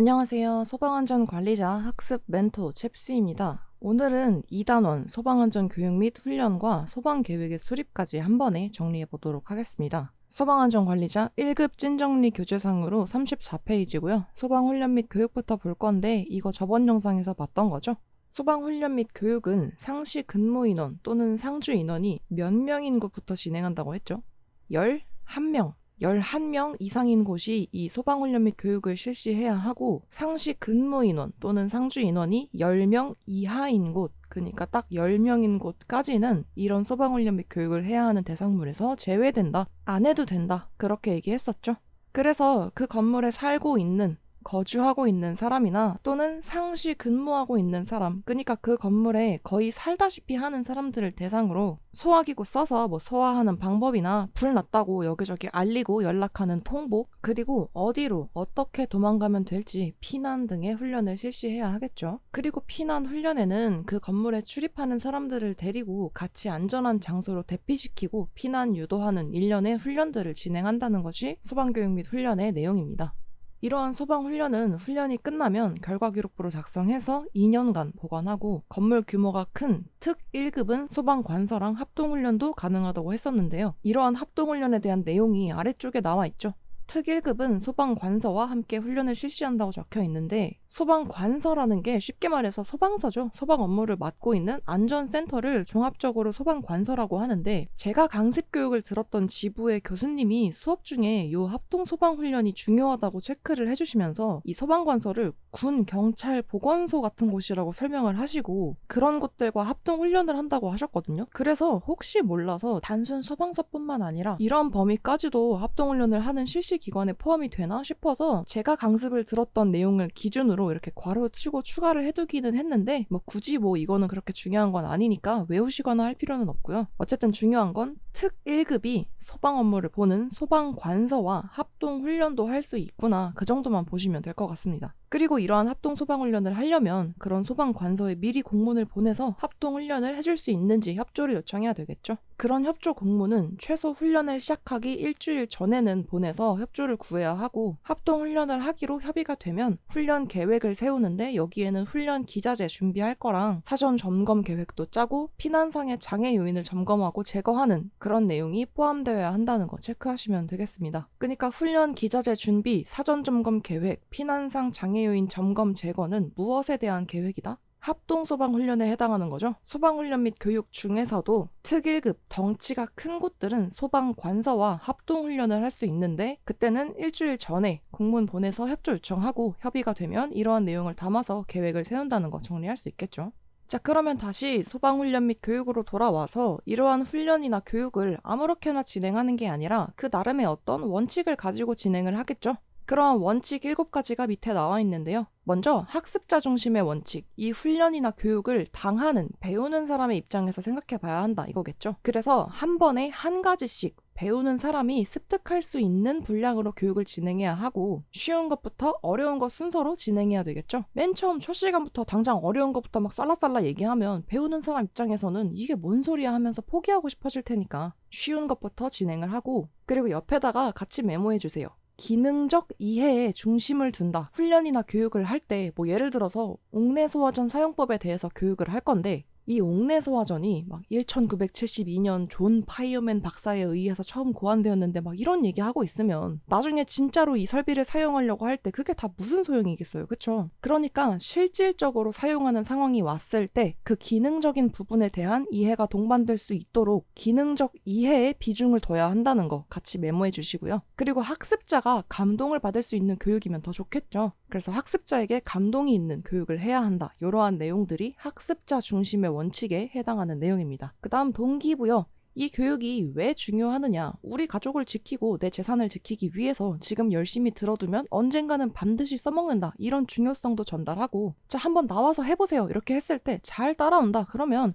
안녕하세요. 소방안전관리자 학습 멘토 챕스입니다. 오늘은 2단원 소방안전 교육 및 훈련과 소방계획의 수립까지 한 번에 정리해 보도록 하겠습니다. 소방안전관리자 1급 찐정리 교재상으로 34페이지고요. 소방훈련 및 교육부터 볼 건데 이거 저번 영상에서 봤던 거죠? 소방훈련 및 교육은 상시 근무 인원 또는 상주 인원이 몇 명인 곳부터 진행한다고 했죠? 11명. 11명 이상인 곳이 이 소방훈련 및 교육을 실시해야 하고 상시 근무 인원 또는 상주 인원이 10명 이하인 곳, 그러니까 딱 10명인 곳까지는 이런 소방훈련 및 교육을 해야 하는 대상물에서 제외된다. 안 해도 된다. 그렇게 얘기했었죠. 그래서 그 건물에 살고 있는 거주하고 있는 사람이나 또는 상시 근무하고 있는 사람, 그러니까 그 건물에 거의 살다시피 하는 사람들을 대상으로 소화기구 써서 소화하는 방법이나 불 났다고 여기저기 알리고 연락하는 통보, 그리고 어디로 어떻게 도망가면 될지 피난 등의 훈련을 실시해야 하겠죠. 그리고 피난 훈련에는 그 건물에 출입하는 사람들을 데리고 같이 안전한 장소로 대피시키고 피난 유도하는 일련의 훈련들을 진행한다는 것이 소방교육 및 훈련의 내용입니다. 이러한 소방훈련은 훈련이 끝나면 결과기록부로 작성해서 2년간 보관하고 건물 규모가 큰 특 1급은 소방관서랑 합동훈련도 가능하다고 했었는데요. 이러한 합동훈련에 대한 내용이 아래쪽에 나와 있죠. 특 1급은 소방관서와 함께 훈련을 실시한다고 적혀 있는데 소방관서라는 게 쉽게 말해서 소방서죠. 소방 업무를 맡고 있는 안전센터를 종합적으로 소방관서라고 하는데 제가 강습교육을 들었던 지부의 교수님이 수업 중에 이 합동소방훈련이 중요하다고 체크를 해주시면서 이 소방관서를 군, 경찰, 보건소 같은 곳이라고 설명을 하시고 그런 곳들과 합동훈련을 한다고 하셨거든요. 그래서 혹시 몰라서 단순 소방서뿐만 아니라 이런 범위까지도 합동훈련을 하는 실시기관에 포함이 되나 싶어서 제가 강습을 들었던 내용을 기준으로 이렇게 괄호치고 추가를 해두기는 했는데 굳이 이거는 그렇게 중요한 건 아니니까 외우시거나 할 필요는 없고요. 어쨌든 중요한 건 특 1급이 소방 업무를 보는 소방관서와 합동훈련도 할 수 있구나, 그 정도만 보시면 될 것 같습니다. 그리고 이러한 합동소방훈련을 하려면 그런 소방관서에 미리 공문을 보내서 합동훈련을 해줄 수 있는지 협조를 요청해야 되겠죠. 그런 협조 공문은 최소 훈련을 시작하기 일주일 전에는 보내서 협조를 구해야 하고 합동훈련을 하기로 협의가 되면 훈련 계획을 세우는데 여기에는 훈련 기자재 준비할 거랑 사전 점검 계획도 짜고 피난상의 장애 요인을 점검하고 제거하는 그런 내용이 포함되어야 한다는 거 체크하시면 되겠습니다. 그러니까 훈련 기자재 준비, 사전 점검 계획, 피난상 장애 요인 점검 제거는 무엇에 대한 계획이다? 합동소방훈련에 해당하는 거죠. 소방훈련 및 교육 중에서도 특 1급 덩치가 큰 곳들은 소방관서와 합동훈련을 할 수 있는데 그때는 일주일 전에 공문 보내서 협조 요청하고 협의가 되면 이러한 내용을 담아서 계획을 세운다는 거 정리할 수 있겠죠. 자, 그러면 다시 소방훈련 및 교육으로 돌아와서 이러한 훈련이나 교육을 아무렇게나 진행하는 게 아니라 그 나름의 어떤 원칙을 가지고 진행을 하겠죠. 그러한 원칙 7가지가 밑에 나와 있는데요. 먼저 학습자 중심의 원칙, 이 훈련이나 교육을 당하는, 배우는 사람의 입장에서 생각해 봐야 한다 이거겠죠. 그래서 한 번에 한 가지씩 배우는 사람이 습득할 수 있는 분량으로 교육을 진행해야 하고 쉬운 것부터 어려운 것 순서로 진행해야 되겠죠. 맨 처음 첫 시간부터 당장 어려운 것부터 쌀라쌀라 얘기하면 배우는 사람 입장에서는 이게 뭔 소리야 하면서 포기하고 싶어질 테니까 쉬운 것부터 진행을 하고 그리고 옆에다가 같이 메모해 주세요. 기능적 이해에 중심을 둔다. 훈련이나 교육을 할 때 예를 들어서 옥내소화전 사용법에 대해서 교육을 할 건데 이 옥내소화전이 1972년 존 파이어맨 박사에 의해서 처음 고안되었는데 이런 얘기하고 있으면 나중에 진짜로 이 설비를 사용하려고 할 때 그게 다 무슨 소용이겠어요. 그쵸? 그러니까 실질적으로 사용하는 상황이 왔을 때 그 기능적인 부분에 대한 이해가 동반될 수 있도록 기능적 이해에 비중을 둬야 한다는 거 같이 메모해 주시고요. 그리고 학습자가 감동을 받을 수 있는 교육이면 더 좋겠죠. 그래서 학습자에게 감동이 있는 교육을 해야 한다. 이러한 내용들이 학습자 중심의 원칙에 해당하는 내용입니다. 그 다음 동기부여. 이 교육이 왜 중요하느냐? 우리 가족을 지키고 내 재산을 지키기 위해서 지금 열심히 들어두면 언젠가는 반드시 써먹는다. 이런 중요성도 전달하고 자, 한번 나와서 해보세요. 이렇게 했을 때 잘 따라온다. 그러면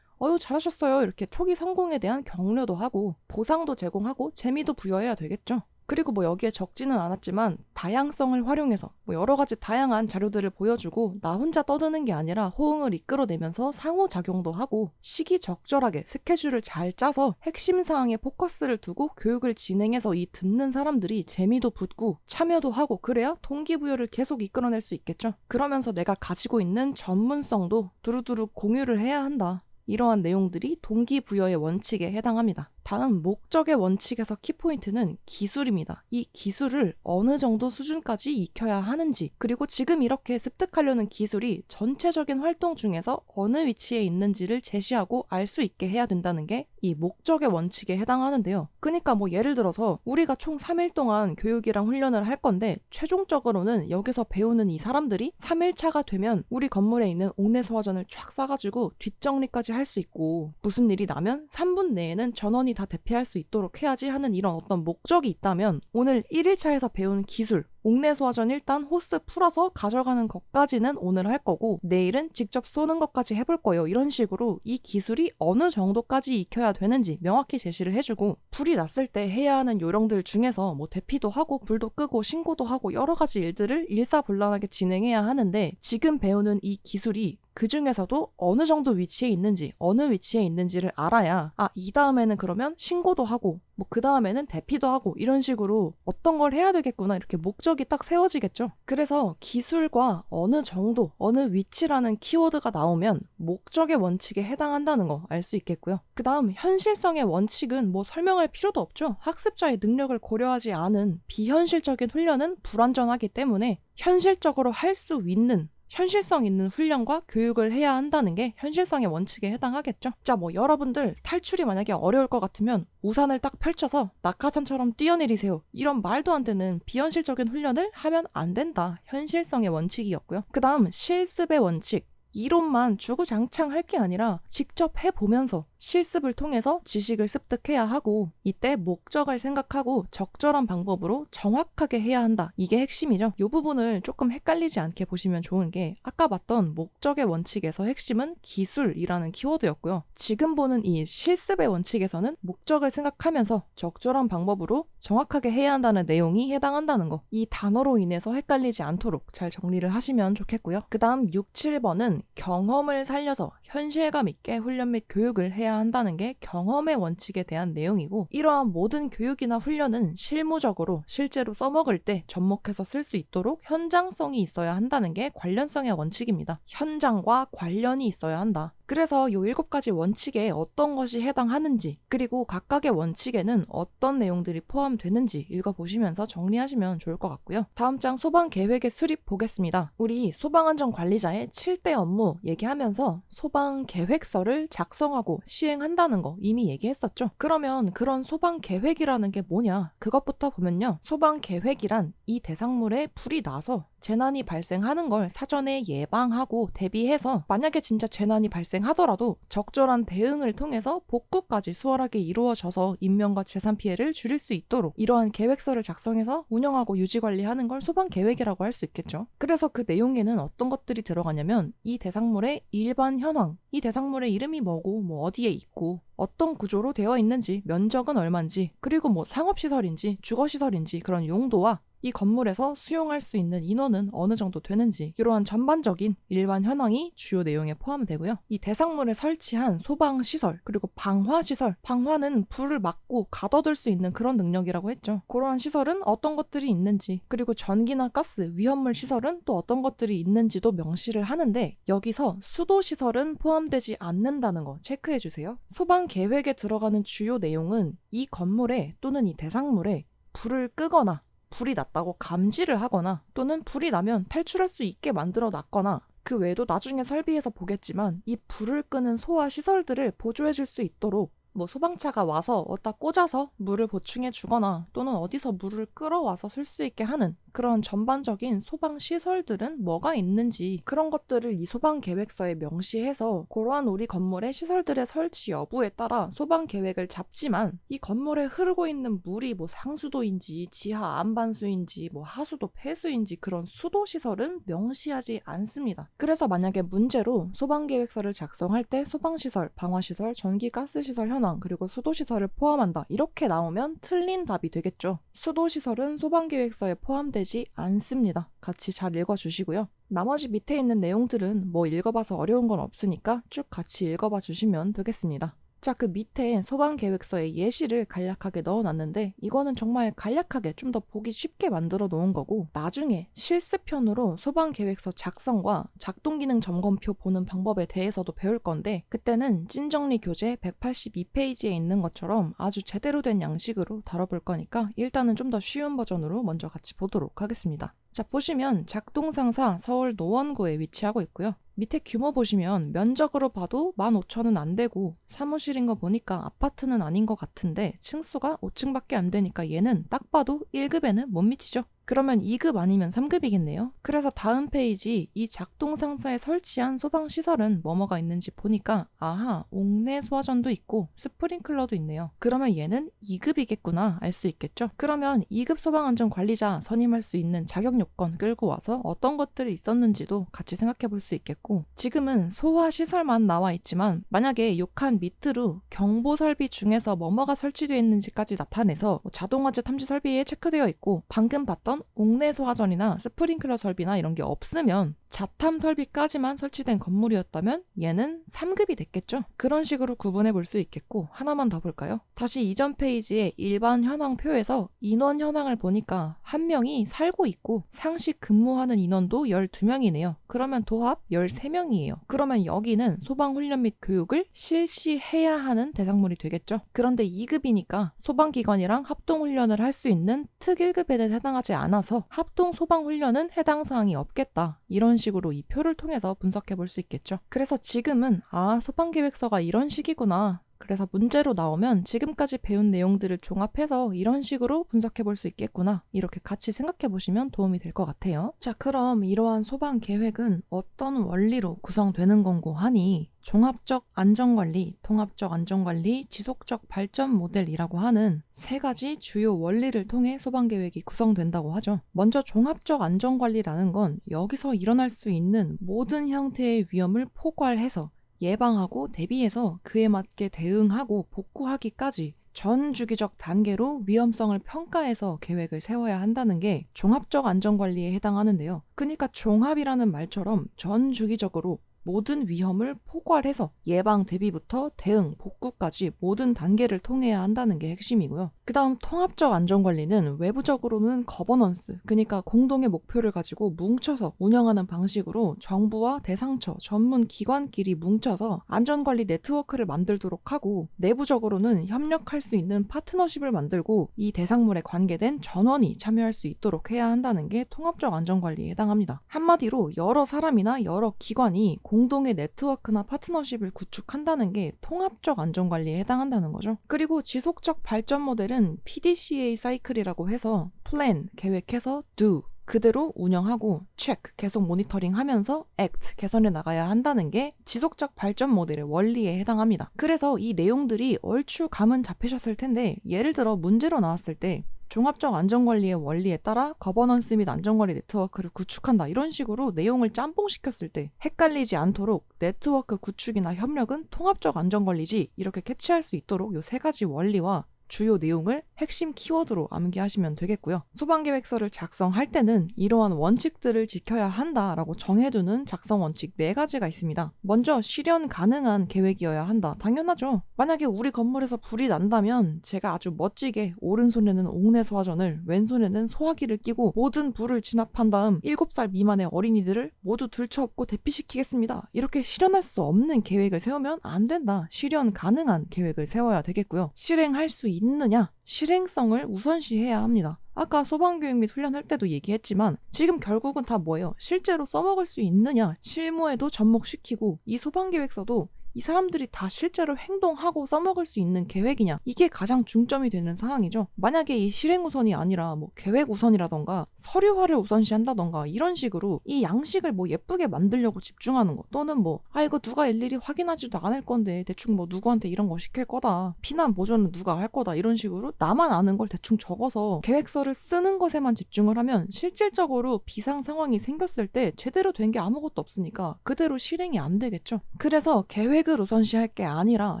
잘하셨어요. 이렇게 초기 성공에 대한 격려도 하고 보상도 제공하고 재미도 부여해야 되겠죠. 그리고 뭐 여기에 적지는 않았지만 다양성을 활용해서 뭐 여러 가지 다양한 자료들을 보여주고 나 혼자 떠드는 게 아니라 호응을 이끌어내면서 상호작용도 하고 시기적절하게 스케줄을 잘 짜서 핵심 사항에 포커스를 두고 교육을 진행해서 이 듣는 사람들이 재미도 붙고 참여도 하고 그래야 동기부여를 계속 이끌어낼 수 있겠죠. 그러면서 내가 가지고 있는 전문성도 두루두루 공유를 해야 한다. 이러한 내용들이 동기부여의 원칙에 해당합니다. 다음 목적의 원칙에서 키포인트는 기술입니다. 이 기술을 어느 정도 수준까지 익혀야 하는지, 그리고 지금 이렇게 습득하려는 기술이 전체적인 활동 중에서 어느 위치에 있는지를 제시하고 알 수 있게 해야 된다는 게 이 목적의 원칙에 해당하는데요. 그러니까 뭐 예를 들어서 우리가 총 3일 동안 교육이랑 훈련을 할 건데 최종적으로는 여기서 배우는 이 사람들이 3일차가 되면 우리 건물에 있는 옥내소화전을 쫙 싸가지고 뒷정리까지 할 수 있고 무슨 일이 나면 3분 내에는 전원이 다 대피할 수 있도록 해야지 하는 이런 어떤 목적이 있다면 오늘 1일차에서 배운 기술, 옥내소화전 일단 호스 풀어서 가져가는 것까지는 오늘 할 거고 내일은 직접 쏘는 것까지 해볼 거예요. 이런 식으로 이 기술이 어느 정도까지 익혀야 되는지 명확히 제시를 해주고 불이 났을 때 해야 하는 요령들 중에서 뭐 대피도 하고 불도 끄고 신고도 하고 여러 가지 일들을 일사불란하게 진행해야 하는데 지금 배우는 이 기술이 그 중에서도 어느 정도 위치에 있는지, 어느 위치에 있는지를 알아야 이 다음에는 그러면 신고도 하고 뭐 그 다음에는 대피도 하고 이런 식으로 어떤 걸 해야 되겠구나 이렇게 목적이 딱 세워지겠죠. 그래서 기술과 어느 정도, 어느 위치라는 키워드가 나오면 목적의 원칙에 해당한다는 거 알 수 있겠고요. 그 다음 현실성의 원칙은 뭐 설명할 필요도 없죠. 학습자의 능력을 고려하지 않은 비현실적인 훈련은 불완전하기 때문에 현실적으로 할 수 있는 현실성 있는 훈련과 교육을 해야 한다는 게 현실성의 원칙에 해당하겠죠. 자, 뭐 여러분들 탈출이 만약에 어려울 것 같으면 우산을 딱 펼쳐서 낙하산처럼 뛰어내리세요. 이런 말도 안 되는 비현실적인 훈련을 하면 안 된다. 현실성의 원칙이었고요. 그 다음 실습의 원칙. 이론만 주구장창 할 게 아니라 직접 해보면서 실습을 통해서 지식을 습득해야 하고 이때 목적을 생각하고 적절한 방법으로 정확하게 해야 한다. 이게 핵심이죠. 이 부분을 조금 헷갈리지 않게 보시면 좋은 게 아까 봤던 목적의 원칙에서 핵심은 기술이라는 키워드였고요. 지금 보는 이 실습의 원칙에서는 목적을 생각하면서 적절한 방법으로 정확하게 해야 한다는 내용이 해당한다는 거. 이 단어로 인해서 헷갈리지 않도록 잘 정리를 하시면 좋겠고요. 그 다음 6, 7번은 경험을 살려서 현실감 있게 훈련 및 교육을 해야 한다는 게 경험의 원칙에 대한 내용이고 이러한 모든 교육이나 훈련은 실무적으로 실제로 써먹을 때 접목해서 쓸 수 있도록 현장성이 있어야 한다는 게 관련성의 원칙입니다. 현장과 관련이 있어야 한다. 그래서 이 7가지 원칙에 어떤 것이 해당하는지 그리고 각각의 원칙에는 어떤 내용들이 포함되는지 읽어보시면서 정리하시면 좋을 것 같고요. 다음 장 소방계획의 수립 보겠습니다. 우리 소방안전관리자의 7대 업무 얘기하면서 소방계획서를 작성하고 시행한다는 거 이미 얘기했었죠. 그러면 그런 소방계획이라는 게 뭐냐? 그것부터 보면요. 소방계획이란 이 대상물에 불이 나서 재난이 발생하는 걸 사전에 예방하고 대비해서 만약에 진짜 재난이 발생하더라도 적절한 대응을 통해서 복구까지 수월하게 이루어져서 인명과 재산 피해를 줄일 수 있도록 이러한 계획서를 작성해서 운영하고 유지관리하는 걸 소방계획이라고 할 수 있겠죠. 그래서 그 내용에는 어떤 것들이 들어가냐면 이 대상물의 일반 현황, 이 대상물의 이름이 뭐고 뭐 어디에 있고 어떤 구조로 되어 있는지, 면적은 얼마인지, 그리고 뭐 상업시설인지 주거시설인지 그런 용도와 이 건물에서 수용할 수 있는 인원은 어느 정도 되는지 이러한 전반적인 일반 현황이 주요 내용에 포함되고요. 이 대상물에 설치한 소방시설 그리고 방화시설, 방화는 불을 막고 가둬둘 수 있는 그런 능력이라고 했죠. 그러한 시설은 어떤 것들이 있는지 그리고 전기나 가스, 위험물 시설은 또 어떤 것들이 있는지도 명시를 하는데 여기서 수도시설은 포함되지 않는다는 거 체크해주세요. 소방계획에 들어가는 주요 내용은 이 건물에 또는 이 대상물에 불을 끄거나 불이 났다고 감지를 하거나 또는 불이 나면 탈출할 수 있게 만들어 놨거나 그 외에도 나중에 설비에서 보겠지만 이 불을 끄는 소화 시설들을 보조해 줄 수 있도록 뭐 소방차가 와서 어디다 꽂아서 물을 보충해 주거나 또는 어디서 물을 끌어와서 쓸 수 있게 하는 그런 전반적인 소방 시설들은 뭐가 있는지 그런 것들을 이 소방 계획서에 명시해서 그러한 우리 건물의 시설들의 설치 여부에 따라 소방 계획을 잡지만 이 건물에 흐르고 있는 물이 뭐 상수도인지 지하 안반수인지 뭐 하수도 폐수인지 그런 수도 시설은 명시하지 않습니다. 그래서 만약에 문제로 소방 계획서를 작성할 때 소방시설, 방화시설, 전기 가스시설 현황 그리고 수도시설을 포함한다 이렇게 나오면 틀린 답이 되겠죠. 수도시설은 소방계획서에 포함되지 않습니다. 같이 잘 읽어주시고요. 나머지 밑에 있는 내용들은 뭐 읽어봐서 어려운 건 없으니까 쭉 같이 읽어봐 주시면 되겠습니다. 자, 그 밑에 소방계획서에 예시를 간략하게 넣어놨는데 이거는 정말 간략하게 좀 더 보기 쉽게 만들어 놓은 거고 나중에 실습편으로 소방계획서 작성과 작동기능 점검표 보는 방법에 대해서도 배울 건데 그때는 찐정리 교재 182페이지에 있는 것처럼 아주 제대로 된 양식으로 다뤄볼 거니까 일단은 좀 더 쉬운 버전으로 먼저 같이 보도록 하겠습니다. 자, 보시면 작동상사 서울 노원구에 위치하고 있고요. 밑에 규모 보시면 면적으로 봐도 15,000은 안 되고 사무실인 거 보니까 아파트는 아닌 것 같은데 층수가 5층밖에 안 되니까 얘는 딱 봐도 1급에는 못 미치죠. 그러면 2급 아니면 3급이겠네요. 그래서 다음 페이지 이 작동상사에 설치한 소방시설은 뭐뭐가 있는지 보니까 아하, 옥내 소화전도 있고 스프링클러도 있네요. 그러면 얘는 2급이겠구나 알 수 있겠죠. 그러면 2급 소방안전관리자 선임할 수 있는 자격 요건 끌고 와서 어떤 것들이 있었는지도 같이 생각해 볼 수 있겠고 지금은 소화시설만 나와 있지만 만약에 욕한 밑으로 경보설비 중에서 뭐뭐가 설치되어 있는지까지 나타내서 자동화재 탐지 설비에 체크되어 있고 방금 봤던 옥내 소화전이나 스프링클러 설비나 이런 게 없으면 자탐 설비까지만 설치된 건물이었다면 얘는 3급이 됐겠죠. 그런 식으로 구분해 볼 수 있겠고 하나만 더 볼까요? 다시 이전 페이지의 일반 현황표에서 인원 현황을 보니까 한 명이 살고 있고 상시 근무하는 인원도 12명이네요. 그러면 도합 13명이에요. 그러면 여기는 소방훈련 및 교육을 실시해야 하는 대상물이 되겠죠. 그런데 2급이니까 소방기관이랑 합동훈련을 할 수 있는 특 1급에는 해당하지 않아서 합동소방훈련은 해당 사항이 없겠다. 이런 식으로 이 표를 통해서 분석해 볼 수 있겠죠. 그래서 지금은 소방계획서가 이런 식이구나. 그래서 문제로 나오면 지금까지 배운 내용들을 종합해서 이런 식으로 분석해 볼 수 있겠구나. 이렇게 같이 생각해 보시면 도움이 될 것 같아요. 자, 그럼 이러한 소방 계획은 어떤 원리로 구성되는 건고 하니 종합적 안전관리, 통합적 안전관리, 지속적 발전 모델이라고 하는 세 가지 주요 원리를 통해 소방계획이 구성된다고 하죠. 먼저 종합적 안전관리라는 건 여기서 일어날 수 있는 모든 형태의 위험을 포괄해서 예방하고 대비해서 그에 맞게 대응하고 복구하기까지 전 주기적 단계로 위험성을 평가해서 계획을 세워야 한다는 게 종합적 안전관리에 해당하는데요. 그러니까 종합이라는 말처럼 전 주기적으로 모든 위험을 포괄해서 예방 대비부터 대응, 복구까지 모든 단계를 통해야 한다는 게 핵심이고요. 그 다음 통합적 안전관리는 외부적으로는 거버넌스, 그러니까 공동의 목표를 가지고 뭉쳐서 운영하는 방식으로 정부와 대상처, 전문 기관끼리 뭉쳐서 안전관리 네트워크를 만들도록 하고 내부적으로는 협력할 수 있는 파트너십을 만들고 이 대상물에 관계된 전원이 참여할 수 있도록 해야 한다는 게 통합적 안전관리에 해당합니다. 한마디로 여러 사람이나 여러 기관이 공동의 네트워크나 파트너십을 구축한다는 게 통합적 안전관리에 해당한다는 거죠. 그리고 지속적 발전 모델은 PDCA 사이클이라고 해서 플랜, 계획해서 do, 그대로 운영하고 체크, 계속 모니터링하면서 액트, 개선해 나가야 한다는 게 지속적 발전 모델의 원리에 해당합니다. 그래서 이 내용들이 얼추 감은 잡히셨을 텐데 예를 들어 문제로 나왔을 때 종합적 안전관리의 원리에 따라 거버넌스 및 안전관리 네트워크를 구축한다 이런 식으로 내용을 짬뽕시켰을 때 헷갈리지 않도록 네트워크 구축이나 협력은 통합적 안전관리지 이렇게 캐치할 수 있도록 이 세 가지 원리와 주요 내용을 핵심 키워드로 암기하시면 되겠고요. 소방계획서를 작성할 때는 이러한 원칙들을 지켜야 한다라고 정해두는 작성 원칙 4가지가 있습니다. 먼저 실현 가능한 계획이어야 한다. 당연하죠. 만약에 우리 건물에서 불이 난다면 제가 아주 멋지게 오른손에는 옥내 소화전을 왼손에는 소화기를 끼고 모든 불을 진압한 다음 7살 미만의 어린이들을 모두 들쳐업고 대피시키겠습니다. 이렇게 실현할 수 없는 계획을 세우면 안 된다. 실현 가능한 계획을 세워야 되겠고요. 실행할 수 있느냐? 실행성을 우선시해야 합니다. 아까 소방교육 및 훈련할 때도 얘기했지만 지금 결국은 다 뭐예요? 실제로 써먹을 수 있느냐? 실무에도 접목시키고 이 소방계획서도 이 사람들이 다 실제로 행동하고 써먹을 수 있는 계획이냐, 이게 가장 중점이 되는 상황이죠. 만약에 이 실행 우선이 아니라 뭐 계획 우선이라던가 서류화를 우선시한다던가 이런 식으로 이 양식을 뭐 예쁘게 만들려고 집중하는 거, 또는 뭐 이거 누가 일일이 확인하지도 않을 건데 대충 뭐 누구한테 이런 거 시킬 거다, 피난 보조는 누가 할 거다, 이런 식으로 나만 아는 걸 대충 적어서 계획서를 쓰는 것에만 집중을 하면 실질적으로 비상 상황이 생겼을 때 제대로 된 게 아무것도 없으니까 그대로 실행이 안 되겠죠. 그래서 계획을 우선시할 게 아니라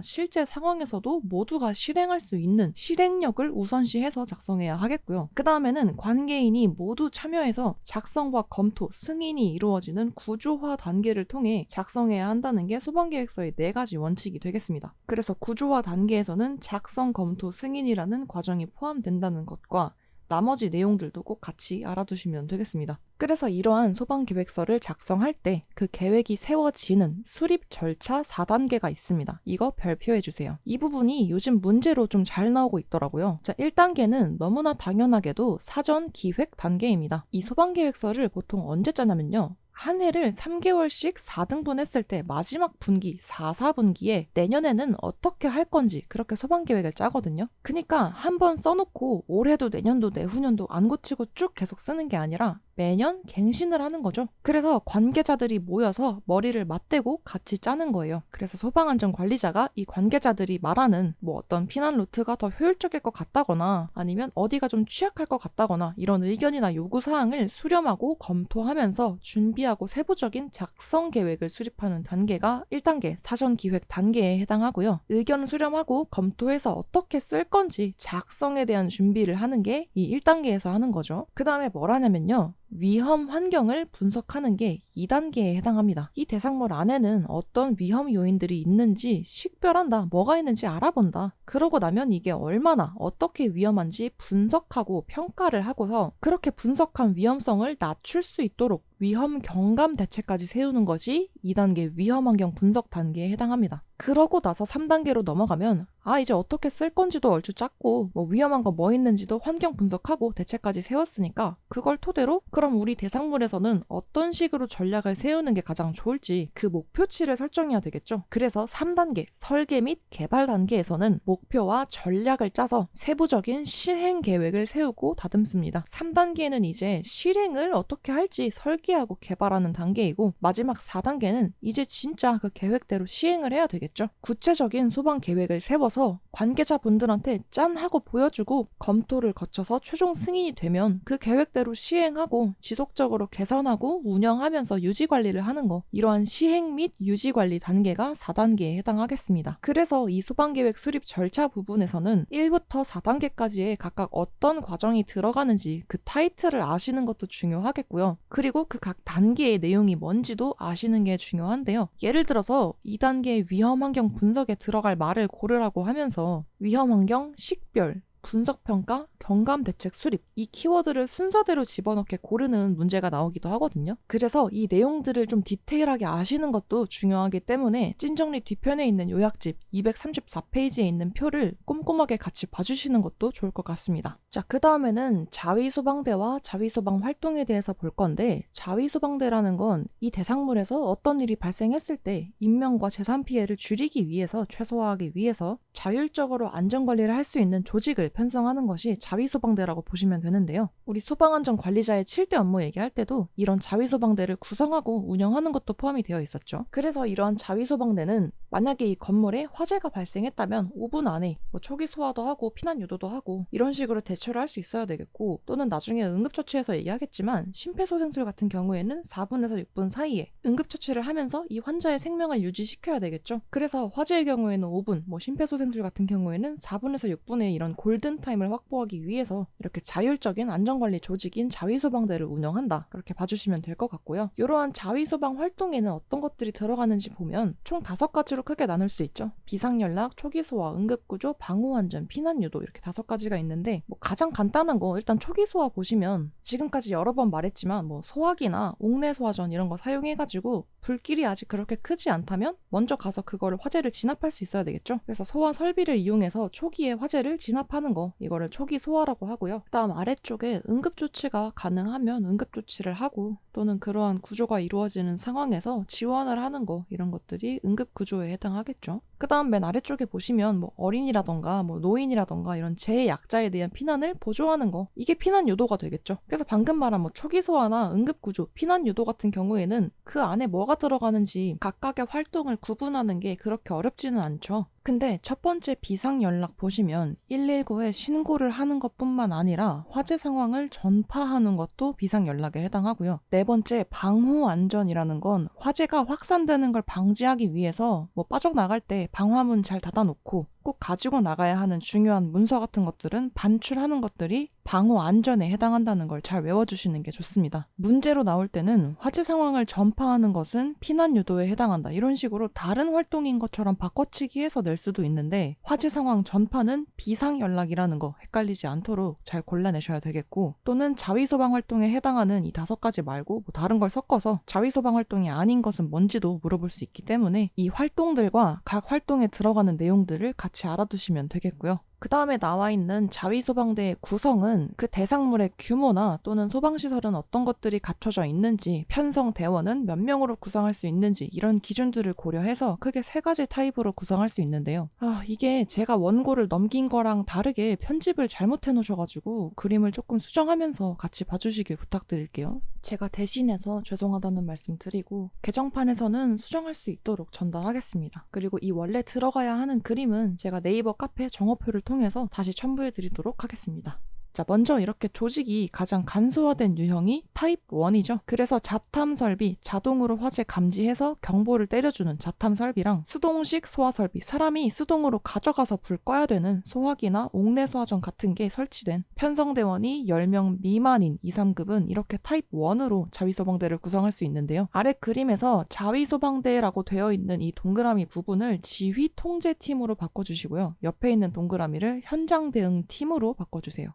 실제 상황에서도 모두가 실행할 수 있는 실행력을 우선시해서 작성해야 하겠고요. 그 다음에는 관계인이 모두 참여해서 작성과 검토, 승인이 이루어지는 구조화 단계를 통해 작성해야 한다는 게 소방계획서의 4가지 원칙이 되겠습니다. 그래서 구조화 단계에서는 작성, 검토, 승인이라는 과정이 포함된다는 것과 나머지 내용들도 꼭 같이 알아두시면 되겠습니다. 그래서 이러한 소방계획서를 작성할 때 그 계획이 세워지는 수립 절차 4단계가 있습니다. 이거 별표해주세요. 이 부분이 요즘 문제로 좀 잘 나오고 있더라고요. 자, 1단계는 너무나 당연하게도 사전 기획 단계입니다. 이 소방계획서를 보통 언제 짜냐면요, 한 해를 3개월씩 4등분 했을 때 마지막 분기 4분기에 내년에는 어떻게 할 건지 그렇게 소방계획을 짜거든요. 그러니까 한번 써놓고 올해도 내년도 내후년도 안 고치고 쭉 계속 쓰는 게 아니라 매년 갱신을 하는 거죠. 그래서 관계자들이 모여서 머리를 맞대고 같이 짜는 거예요. 그래서 소방안전관리자가 이 관계자들이 말하는 뭐 어떤 피난 루트가 더 효율적일 것 같다거나 아니면 어디가 좀 취약할 것 같다거나 이런 의견이나 요구사항을 수렴하고 검토하면서 준비하고 세부적인 작성 계획을 수립하는 단계가 1단계 사전기획 단계에 해당하고요. 의견을 수렴하고 검토해서 어떻게 쓸 건지 작성에 대한 준비를 하는 게 이 1단계에서 하는 거죠. 그 다음에 뭘 하냐면요, 위험 환경을 분석하는 게 2단계에 해당합니다. 이 대상물 안에는 어떤 위험 요인들이 있는지 식별한다, 뭐가 있는지 알아본다. 그러고 나면 이게 얼마나 어떻게 위험한지 분석하고 평가를 하고서 그렇게 분석한 위험성을 낮출 수 있도록 위험 경감 대책까지 세우는 것이 2단계 위험 환경 분석 단계에 해당합니다. 그러고 나서 3단계로 넘어가면 이제 어떻게 쓸 건지도 얼추 짰고 뭐 위험한 거 뭐 있는지도 환경 분석하고 대책까지 세웠으니까 그걸 토대로 그럼 우리 대상물에서는 어떤 식으로 전략을 세우는 게 가장 좋을지 그 목표치를 설정해야 되겠죠. 그래서 3단계 설계 및 개발 단계에서는 목표와 전략을 짜서 세부적인 실행 계획을 세우고 다듬습니다. 3단계는 이제 실행을 어떻게 할지 설계하고 개발하는 단계이고, 마지막 4단계는 이제 진짜 그 계획대로 시행을 해야 되겠죠. 구체적인 소방 계획을 세워서 관계자분들한테 짠 하고 보여주고 검토를 거쳐서 최종 승인이 되면 그 계획대로 시행하고 지속적으로 개선하고 운영하면서 유지관리를 하는 거, 이러한 시행 및 유지관리 단계가 4단계에 해당하겠습니다. 그래서 이 소방계획 수립 절차 부분에서는 1부터 4단계까지의 각각 어떤 과정이 들어가는지 그 타이틀을 아시는 것도 중요하겠고요. 그리고 그 각 단계의 내용이 뭔지도 아시는 게 중요한데요. 예를 들어서 2단계 위험환경 분석에 들어갈 말을 고르라고 하면서 위험환경, 식별, 분석평가, 경감대책 수립, 이 키워드를 순서대로 집어넣게 고르는 문제가 나오기도 하거든요. 그래서 이 내용들을 좀 디테일하게 아시는 것도 중요하기 때문에 찐정리 뒤편에 있는 요약집 234페이지에 있는 표를 꼼꼼하게 같이 봐주시는 것도 좋을 것 같습니다. 자, 그 다음에는 자위소방대와 자위소방 활동에 대해서 볼 건데, 자위소방대라는 건 이 대상물에서 어떤 일이 발생했을 때 인명과 재산 피해를 줄이기 위해서, 최소화하기 위해서 자율적으로 안전관리를 할 수 있는 조직을 편성하는 것이 자위소방대라고 보시면 되는데요. 우리 소방안전관리자의 7대 업무 얘기할 때도 이런 자위소방대를 구성하고 운영하는 것도 포함이 되어 있었죠. 그래서 이러한 자위소방대는 만약에 이 건물에 화재가 발생했다면 5분 안에 뭐 초기 소화도 하고 피난 유도도 하고 이런 식으로 대처를 할 수 있어야 되겠고, 또는 나중에 응급처치에서 얘기하겠지만 심폐소생술 같은 경우에는 4분에서 6분 사이에 응급처치를 하면서 이 환자의 생명을 유지시켜야 되겠죠. 그래서 화재의 경우에는 5분, 뭐 심폐소생술 같은 경우에는 4분에서 6분의 이런 골든타임을 확보하기 위해서 이렇게 자율적인 안전관리 조직인 자위소방대를 운영한다, 그렇게 봐주시면 될 것 같고요. 이러한 자위소방 활동에는 어떤 것들이 들어가는지 보면 총 5가지로 크게 나눌 수 있죠. 비상연락, 초기소화, 응급구조, 방호안전, 피난유도, 이렇게 5가지가 있는데, 뭐 가장 간단한 거 일단 초기소화 보시면 지금까지 여러 번 말했지만 뭐 소화기나 옥내소화전 이런 거 사용해가지고 불길이 아직 그렇게 크지 않다면 먼저 가서 그거를 화재를 진압할 수 있어야 되겠죠. 그래서 소화 설비를 이용해서 초기에 화재를 진압하는 거, 이거를 초기 소화라고 하고요. 그다음 아래쪽에 응급조치가 가능하면 응급조치를 하고, 또는 그러한 구조가 이루어지는 상황에서 지원을 하는 거, 이런 것들이 응급구조에 해당하겠죠. 그 다음 맨 아래쪽에 보시면 뭐 어린이라던가 뭐 노인이라던가 이런 재약자에 대한 피난을 보조하는 거, 이게 피난 유도가 되겠죠. 그래서 방금 말한 뭐 초기 소아나 응급구조, 피난 유도 같은 경우에는 그 안에 뭐가 들어가는지 각각의 활동을 구분하는 게 그렇게 어렵지는 않죠. 근데 첫 번째 비상연락 보시면 119에 신고를 하는 것뿐만 아니라 화재 상황을 전파하는 것도 비상연락에 해당하고요. 네 번째 방호안전이라는 건 화재가 확산되는 걸 방지하기 위해서 뭐 빠져나갈 때 방화문 잘 닫아놓고 꼭 가지고 나가야 하는 중요한 문서 같은 것들은 반출하는 것들이 방호 안전에 해당한다는 걸 잘 외워주시는 게 좋습니다. 문제로 나올 때는 화재 상황을 전파하는 것은 피난 유도에 해당한다, 이런 식으로 다른 활동인 것처럼 바꿔치기 해서 낼 수도 있는데, 화재 상황 전파는 비상 연락이라는 거 헷갈리지 않도록 잘 골라내셔야 되겠고, 또는 자위소방 활동에 해당하는 이 5가지 말고 뭐 다른 걸 섞어서 자위소방 활동이 아닌 것은 뭔지도 물어볼 수 있기 때문에 이 활동들과 각 활동에 들어가는 내용들을 같이 알아두시면 되겠고요. 그 다음에 나와 있는 자위소방대의 구성은 그 대상물의 규모나 또는 소방시설은 어떤 것들이 갖춰져 있는지, 편성 대원은 몇 명으로 구성할 수 있는지, 이런 기준들을 고려해서 크게 3가지 타입으로 구성할 수 있는데요. 이게 제가 원고를 넘긴 거랑 다르게 편집을 잘못해 놓으셔가지고 그림을 조금 수정하면서 같이 봐주시길 부탁드릴게요. 제가 대신해서 죄송하다는 말씀 드리고 개정판에서는 수정할 수 있도록 전달하겠습니다. 그리고 이 원래 들어가야 하는 그림은 제가 네이버 카페 정어표를 통해서 다시 첨부해 드리도록 하겠습니다. 자, 먼저 이렇게 조직이 가장 간소화된 유형이 타입 1이죠. 그래서 자탐 설비, 자동으로 화재 감지해서 경보를 때려주는 자탐 설비랑 수동식 소화 설비, 사람이 수동으로 가져가서 불 꺼야 되는 소화기나 옥내 소화전 같은 게 설치된 편성대원이 10명 미만인 2, 3급은 이렇게 타입 1으로 자위소방대를 구성할 수 있는데요. 아래 그림에서 자위소방대라고 되어 있는 이 동그라미 부분을 지휘통제팀으로 바꿔주시고요. 옆에 있는 동그라미를 현장대응팀으로 바꿔주세요.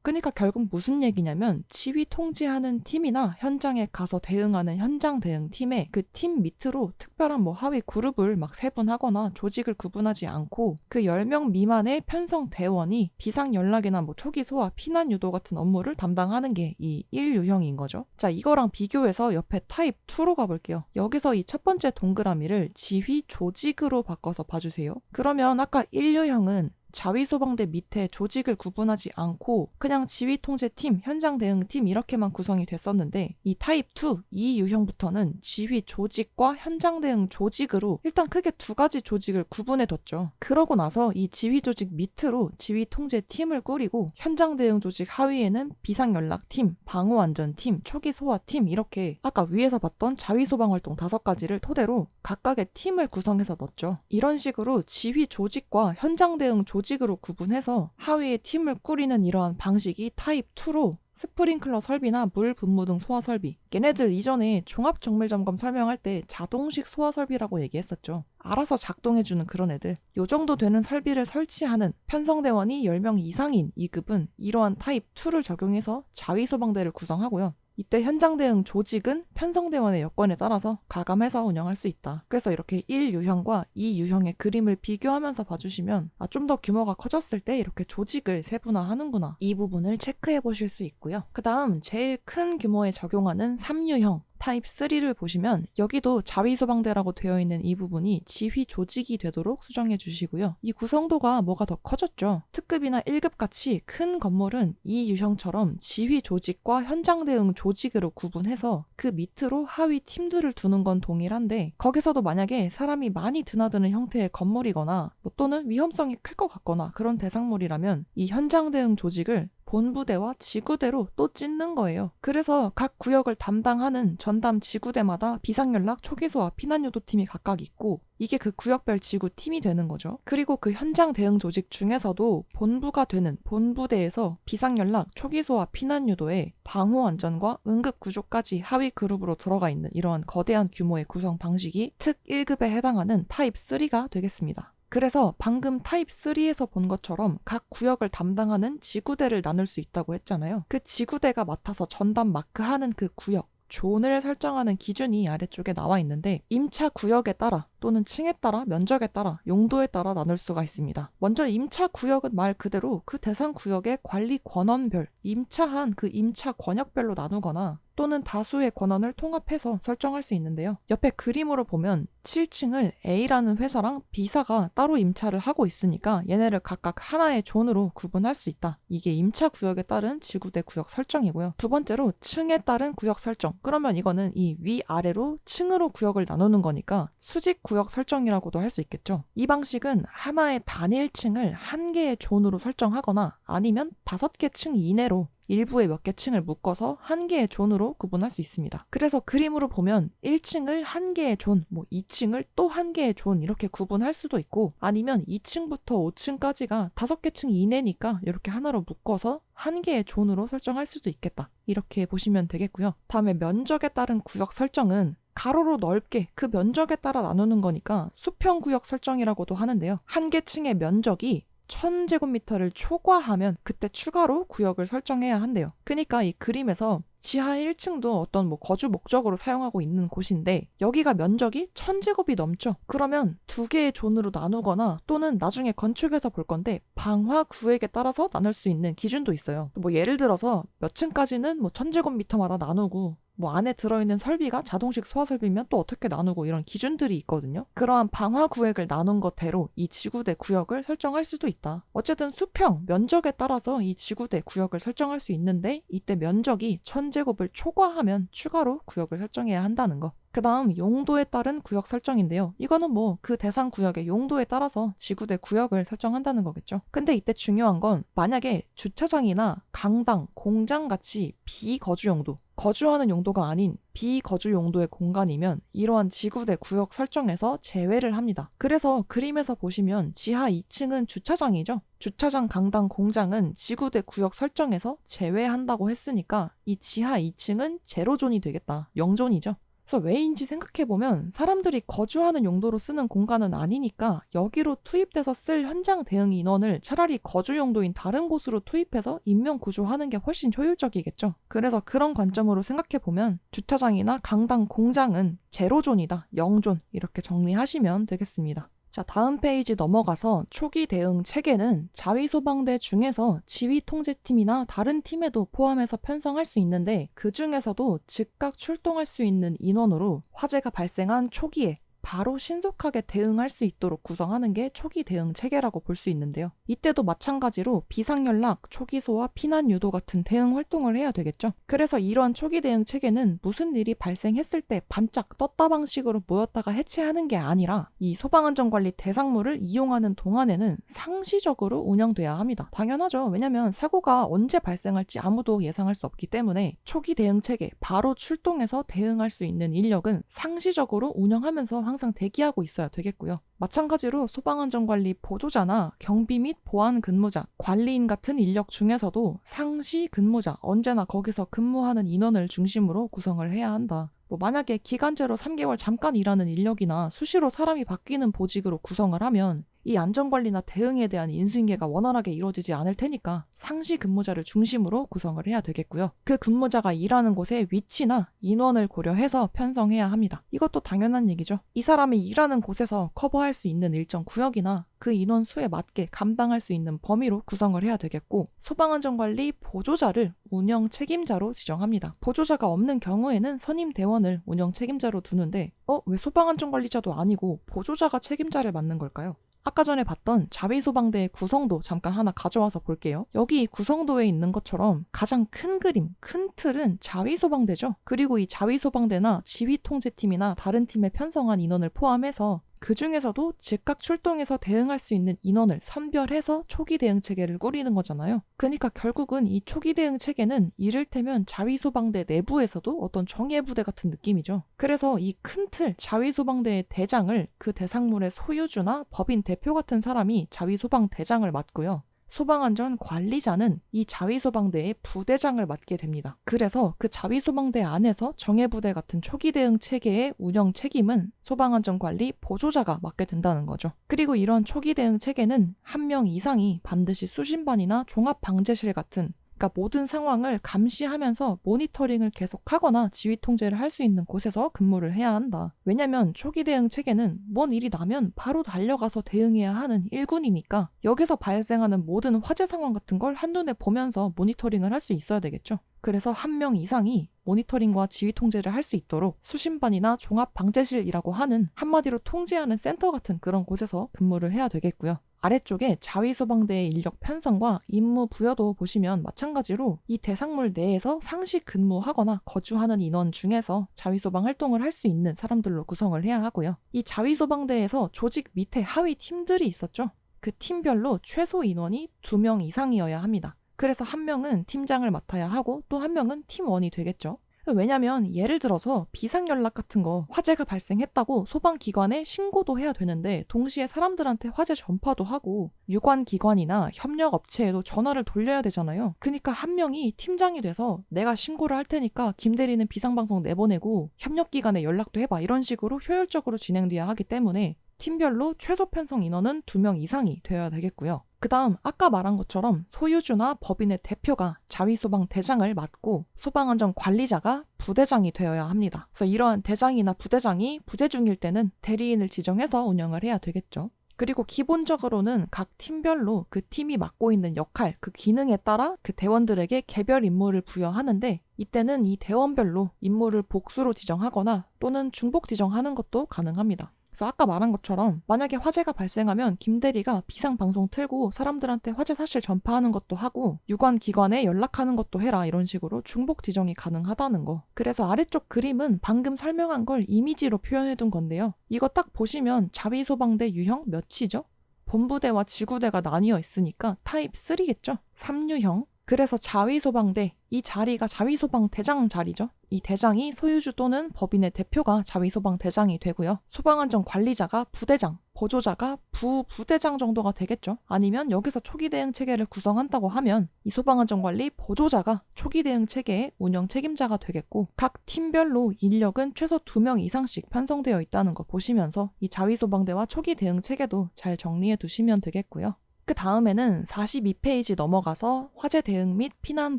그러니까 결국 무슨 얘기냐면, 지휘 통제하는 팀이나 현장에 가서 대응하는 현장 대응팀에 그 팀 밑으로 특별한 뭐 하위 그룹을 막 세분하거나 조직을 구분하지 않고 그 10명 미만의 편성 대원이 비상 연락이나 뭐 초기 소화, 피난 유도 같은 업무를 담당하는 게 이 1유형인 거죠. 자, 이거랑 비교해서 옆에 타입 2로 가볼게요. 여기서 이 첫 번째 동그라미를 지휘 조직으로 바꿔서 봐주세요. 그러면 아까 1유형은 자위소방대 밑에 조직을 구분하지 않고 그냥 지휘통제팀, 현장대응팀 이렇게만 구성이 됐었는데, 이 타입 2, 2유형부터는 지휘 조직과 현장대응 조직으로 일단 크게 2가지 조직을 구분해뒀죠. 그러고 나서 이 지휘 조직 밑으로 지휘통제팀을 꾸리고 현장대응 조직 하위에는 비상연락팀, 방호안전팀, 초기소화팀, 이렇게 아까 위에서 봤던 자위소방활동 5가지를 토대로 각각의 팀을 구성해서 넣었죠. 이런 식으로 지휘 조직과 현장대응 조직으로 구분해서 하위의 팀을 꾸리는 이러한 방식이 타입 2로 스프링클러 설비나 물 분무 등 소화 설비, 얘네들 이전에 종합정밀점검 설명할 때 자동식 소화 설비라고 얘기했었죠. 알아서 작동해주는 그런 애들, 요 정도 되는 설비를 설치하는 편성대원이 10명 이상인 2급은 이러한 타입 2를 적용해서 자위소방대를 구성하고요. 이때 현장 대응 조직은 편성대원의 여건에 따라서 가감해서 운영할 수 있다. 그래서 이렇게 1유형과 2유형의 그림을 비교하면서 봐주시면 좀 더 규모가 커졌을 때 이렇게 조직을 세분화하는구나, 이 부분을 체크해 보실 수 있고요. 그 다음 제일 큰 규모에 적용하는 3유형 타입 3를 보시면 여기도 자위소방대라고 되어 있는 이 부분이 지휘 조직이 되도록 수정해 주시고요. 이 구성도가 뭐가 더 커졌죠. 특급이나 1급 같이 큰 건물은 이 유형처럼 지휘 조직과 현장 대응 조직으로 구분해서 그 밑으로 하위 팀들을 두는 건 동일한데, 거기서도 만약에 사람이 많이 드나드는 형태의 건물이거나 뭐 또는 위험성이 클 것 같거나 그런 대상물이라면 이 현장 대응 조직을 본부대와 지구대로 또 찢는 거예요. 그래서 각 구역을 담당하는 전담 지구대마다 비상연락, 초기소와 피난유도팀이 각각 있고, 이게 그 구역별 지구팀이 되는 거죠. 그리고 그 현장 대응 조직 중에서도 본부가 되는 본부대에서 비상연락, 초기소와 피난유도에 방호안전과 응급구조까지 하위 그룹으로 들어가 있는 이러한 거대한 규모의 구성 방식이 특 1급에 해당하는 타입 3가 되겠습니다. 그래서 방금 타입 3에서 본 것처럼 각 구역을 담당하는 지구대를 나눌 수 있다고 했잖아요. 그 지구대가 맡아서 전담 마크하는 그 구역, 존을 설정하는 기준이 아래쪽에 나와 있는데, 임차 구역에 따라 또는 층에 따라, 면적에 따라, 용도에 따라 나눌 수가 있습니다. 먼저 임차 구역은 말 그대로 그 대상 구역의 관리 권한별, 임차한 그 임차 권역별로 나누거나 또는 다수의 권한을 통합해서 설정할 수 있는데요. 옆에 그림으로 보면 7층을 A라는 회사랑 B사가 따로 임차를 하고 있으니까 얘네를 각각 하나의 존으로 구분할 수 있다. 이게 임차 구역에 따른 지구대 구역 설정이고요. 두 번째로 층에 따른 구역 설정. 그러면 이거는 이 위아래로 층으로 구역을 나누는 거니까 수직 구역 설정이라고도 할 수 있겠죠. 이 방식은 하나의 단일층을 한 개의 존으로 설정하거나 아니면 5개 층 이내로 일부의 몇 개 층을 묶어서 한 개의 존으로 구분할 수 있습니다. 그래서 그림으로 보면 1층을 한 개의 존, 2층을 또 한 개의 존 이렇게 구분할 수도 있고 아니면 2층부터 5층까지가 5개 층 이내니까 이렇게 하나로 묶어서 한 개의 존으로 설정할 수도 있겠다. 이렇게 보시면 되겠고요. 다음에 면적에 따른 구역 설정은 가로로 넓게 그 면적에 따라 나누는 거니까 수평구역 설정이라고도 하는데요. 한 개 층의 면적이 1000제곱미터를 초과하면 그때 추가로 구역을 설정해야 한대요. 그러니까 이 그림에서 지하 1층도 어떤 거주 목적으로 사용하고 있는 곳인데 여기가 면적이 1000제곱이 넘죠. 그러면 두 개의 존으로 나누거나 또는 나중에 건축해서 볼 건데 방화 구획에 따라서 나눌 수 있는 기준도 있어요. 예를 들어서 몇 층까지는 1000제곱미터마다 나누고 안에 들어있는 설비가 자동식 소화설비면 또 어떻게 나누고 이런 기준들이 있거든요. 그러한 방화 구획을 나눈 것대로 이 지구대 구역을 설정할 수도 있다. 어쨌든 수평, 면적에 따라서 이 지구대 구역을 설정할 수 있는데 이때 면적이 1000제곱을 초과하면 추가로 구역을 설정해야 한다는 거. 그 다음 용도에 따른 구역 설정인데요. 이거는 그 대상 구역의 용도에 따라서 지구대 구역을 설정한다는 거겠죠. 근데 이때 중요한 건 만약에 주차장이나 강당, 공장 같이 비거주 용도, 거주하는 용도가 아닌 비거주 용도의 공간이면 이러한 지구대 구역 설정에서 제외를 합니다. 그래서 그림에서 보시면 지하 2층은 주차장이죠. 주차장, 강당, 공장은 지구대 구역 설정에서 제외한다고 했으니까 이 지하 2층은 제로존이 되겠다. 0존이죠. 그래서 왜인지 생각해보면 사람들이 거주하는 용도로 쓰는 공간은 아니니까 여기로 투입돼서 쓸 현장 대응 인원을 차라리 거주 용도인 다른 곳으로 투입해서 인명 구조하는 게 훨씬 효율적이겠죠. 그래서 그런 관점으로 생각해보면 주차장이나 강당, 공장은 제로존이다, 0존 이렇게 정리하시면 되겠습니다. 자, 다음 페이지 넘어가서 초기 대응 체계는 자위소방대 중에서 지휘통제팀이나 다른 팀에도 포함해서 편성할 수 있는데 그 중에서도 즉각 출동할 수 있는 인원으로 화재가 발생한 초기에 바로 신속하게 대응할 수 있도록 구성하는 게 초기 대응 체계라고 볼 수 있는데요. 이때도 마찬가지로 비상연락, 초기소와 피난 유도 같은 대응 활동을 해야 되겠죠. 그래서 이러한 초기 대응 체계는 무슨 일이 발생했을 때 반짝 떴다 방식으로 모였다가 해체하는 게 아니라 이 소방안전관리 대상물을 이용하는 동안에는 상시적으로 운영돼야 합니다. 당연하죠. 왜냐면 사고가 언제 발생할지 아무도 예상할 수 없기 때문에 초기 대응 체계, 바로 출동해서 대응할 수 있는 인력은 상시적으로 운영하면서 항상 대기하고 있어야 되겠고요. 마찬가지로 소방안전관리 보조자나 경비 및 보안 근무자, 관리인 같은 인력 중에서도 상시 근무자, 언제나 거기서 근무하는 인원을 중심으로 구성을 해야 한다. 만약에 기간제로 3개월 잠깐 일하는 인력이나 수시로 사람이 바뀌는 보직으로 구성을 하면 이 안전관리나 대응에 대한 인수인계가 원활하게 이루어지지 않을 테니까 상시 근무자를 중심으로 구성을 해야 되겠고요. 그 근무자가 일하는 곳의 위치나 인원을 고려해서 편성해야 합니다. 이것도 당연한 얘기죠. 이 사람이 일하는 곳에서 커버할 수 있는 일정 구역이나 그 인원 수에 맞게 감당할 수 있는 범위로 구성을 해야 되겠고 소방안전관리 보조자를 운영 책임자로 지정합니다. 보조자가 없는 경우에는 선임 대원을 운영 책임자로 두는데 왜 소방안전관리자도 아니고 보조자가 책임자를 맡는 걸까요? 아까 전에 봤던 자위소방대의 구성도 잠깐 하나 가져와서 볼게요. 여기 구성도에 있는 것처럼 가장 큰 그림, 큰 틀은 자위소방대죠. 그리고 이 자위소방대나 지휘통제팀이나 다른 팀에 편성한 인원을 포함해서 그 중에서도 즉각 출동해서 대응할 수 있는 인원을 선별해서 초기 대응 체계를 꾸리는 거잖아요. 그러니까 결국은 이 초기 대응 체계는 이를테면 자위소방대 내부에서도 어떤 정예부대 같은 느낌이죠. 그래서 이 큰 틀 자위소방대의 대장을 그 대상물의 소유주나 법인 대표 같은 사람이 자위소방대장을 맡고요. 소방안전관리자는 이 자위소방대의 부대장을 맡게 됩니다. 그래서 그 자위소방대 안에서 정예부대 같은 초기 대응 체계의 운영 책임은 소방안전관리 보조자가 맡게 된다는 거죠. 그리고 이런 초기 대응 체계는 한 명 이상이 반드시 수신반이나 종합방제실 같은 그러니까 모든 상황을 감시하면서 모니터링을 계속하거나 지휘 통제를 할 수 있는 곳에서 근무를 해야 한다. 왜냐면 초기 대응 체계는 뭔 일이 나면 바로 달려가서 대응해야 하는 일군이니까 여기서 발생하는 모든 화재 상황 같은 걸 한눈에 보면서 모니터링을 할 수 있어야 되겠죠. 그래서 한 명 이상이 모니터링과 지휘 통제를 할 수 있도록 수신반이나 종합방재실이라고 하는 한마디로 통제하는 센터 같은 그런 곳에서 근무를 해야 되겠고요. 아래쪽에 자위소방대의 인력 편성과 임무 부여도 보시면 마찬가지로 이 대상물 내에서 상시 근무하거나 거주하는 인원 중에서 자위소방 활동을 할 수 있는 사람들로 구성을 해야 하고요. 이 자위소방대에서 조직 밑에 하위 팀들이 있었죠. 그 팀별로 최소 인원이 2명 이상이어야 합니다. 그래서 한 명은 팀장을 맡아야 하고 또 한 명은 팀원이 되겠죠. 왜냐면 예를 들어서 비상연락 같은 거 화재가 발생했다고 소방기관에 신고도 해야 되는데 동시에 사람들한테 화재 전파도 하고 유관기관이나 협력업체에도 전화를 돌려야 되잖아요. 그러니까 한 명이 팀장이 돼서 내가 신고를 할 테니까 김 대리는 비상방송 내보내고 협력기관에 연락도 해봐 이런 식으로 효율적으로 진행돼야 하기 때문에 팀별로 최소 편성 인원은 2명 이상이 되어야 되겠고요. 그 다음 아까 말한 것처럼 소유주나 법인의 대표가 자위소방대장을 맡고 소방안전관리자가 부대장이 되어야 합니다. 그래서 이러한 대장이나 부대장이 부재 중일 때는 대리인을 지정해서 운영을 해야 되겠죠. 그리고 기본적으로는 각 팀별로 그 팀이 맡고 있는 역할, 그 기능에 따라 그 대원들에게 개별 임무를 부여하는데 이때는 이 대원별로 임무를 복수로 지정하거나 또는 중복 지정하는 것도 가능합니다. 그래서 아까 말한 것처럼 만약에 화재가 발생하면 김 대리가 비상방송 틀고 사람들한테 화재 사실 전파하는 것도 하고 유관기관에 연락하는 것도 해라 이런 식으로 중복 지정이 가능하다는 거. 그래서 아래쪽 그림은 방금 설명한 걸 이미지로 표현해둔 건데요. 이거 딱 보시면 자위소방대 유형 몇이죠? 본부대와 지구대가 나뉘어 있으니까 타입 3겠죠? 3유형. 그래서 자위소방대, 이 자리가 자위소방대장 자리죠. 이 대장이 소유주 또는 법인의 대표가 자위소방대장이 되고요. 소방안전관리자가 부대장, 보조자가 부부대장 정도가 되겠죠. 아니면 여기서 초기 대응 체계를 구성한다고 하면 이 소방안전관리 보조자가 초기 대응 체계의 운영 책임자가 되겠고 각 팀별로 인력은 최소 2명 이상씩 편성되어 있다는 거 보시면서 이 자위소방대와 초기 대응 체계도 잘 정리해 두시면 되겠고요. 그 다음에는 42페이지 넘어가서 화재 대응 및 피난